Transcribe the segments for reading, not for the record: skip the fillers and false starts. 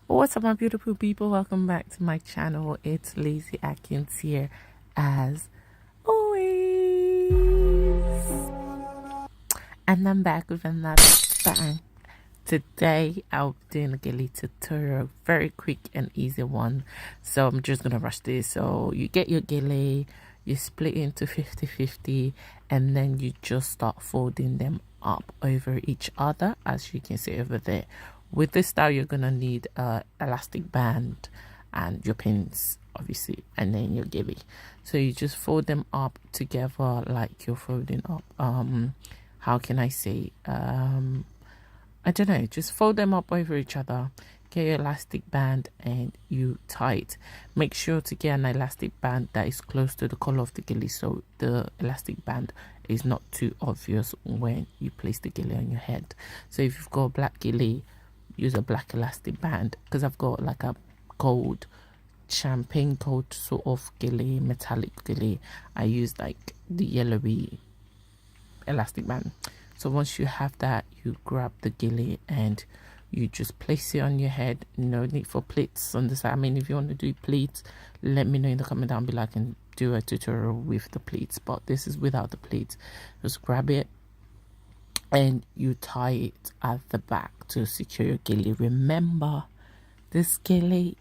What's up, my beautiful people? Welcome back to my channel. It's Lazy Atkins here, as always, and I'm back with another bang. Today I'll be doing a Gele tutorial, very quick and easy one. So I'm just gonna rush this. So you get your Gele, you split into 50-50, and then you just start folding them up over each other, as you can see over there. With this style, you're gonna need a elastic band and your pins, obviously, and then your Gele. So you just fold them up together like you're folding up how can I say, I don't know, just fold them up over each other, get your elastic band and you tie it. Make sure to get an elastic band that is close to the color of the Gele, so the elastic band is not too obvious when you place the Gele on your head. So if you've got a black Gele, use a black elastic band, because I've got like a gold, champagne gold sort of Gele, metallic Gele. I use like the yellowy elastic band. So once you have that, you grab the Gele and you just place it on your head. No need for pleats on the side. I mean, if you want to do pleats, let me know in the comment down below. I can do a tutorial with the pleats, but this is without the pleats. Just grab it and you tie it at the back to secure your Gele. Remember, this Gele,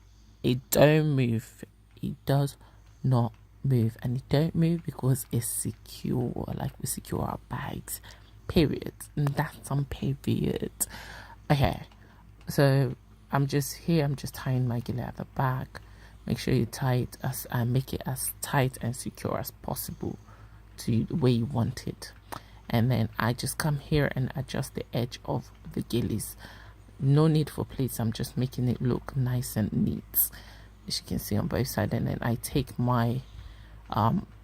it don't move. It does not move, and it don't move because it's secure, like we secure our bags, period. And that's on period. Okay, so I'm just tying my Gele at the back. Make sure you tie it make it as tight and secure as possible to the way you want it. And then I just come here and adjust the edge of the Geles. No need for pleats. I'm just making it look nice and neat, as you can see on both sides. And then I take my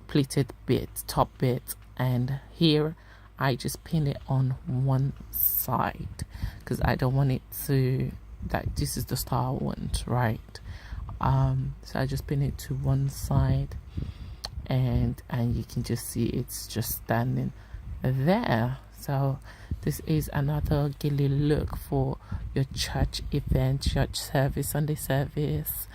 pleated bit, top bit, and here I just pin it on one side because I don't want it to, that this is the style I want, right? So I just pin it to one side, and you can just see it's just standing there. So this is another Gele look for your church event, church service, Sunday service,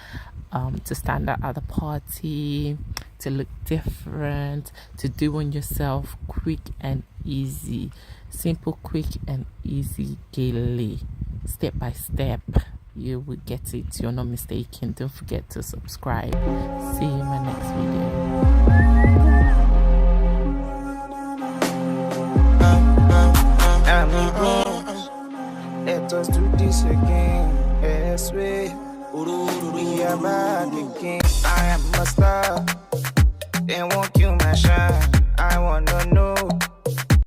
to stand out at the party, to look different, to do on yourself, quick and easy, simple, quick and easy Gele, step by step. You will get it, you're not mistaken. Don't forget to subscribe. See you in my next video. Let us do this again. Yes, we are back again. I am a star. They won't kill my shine. I wanna know.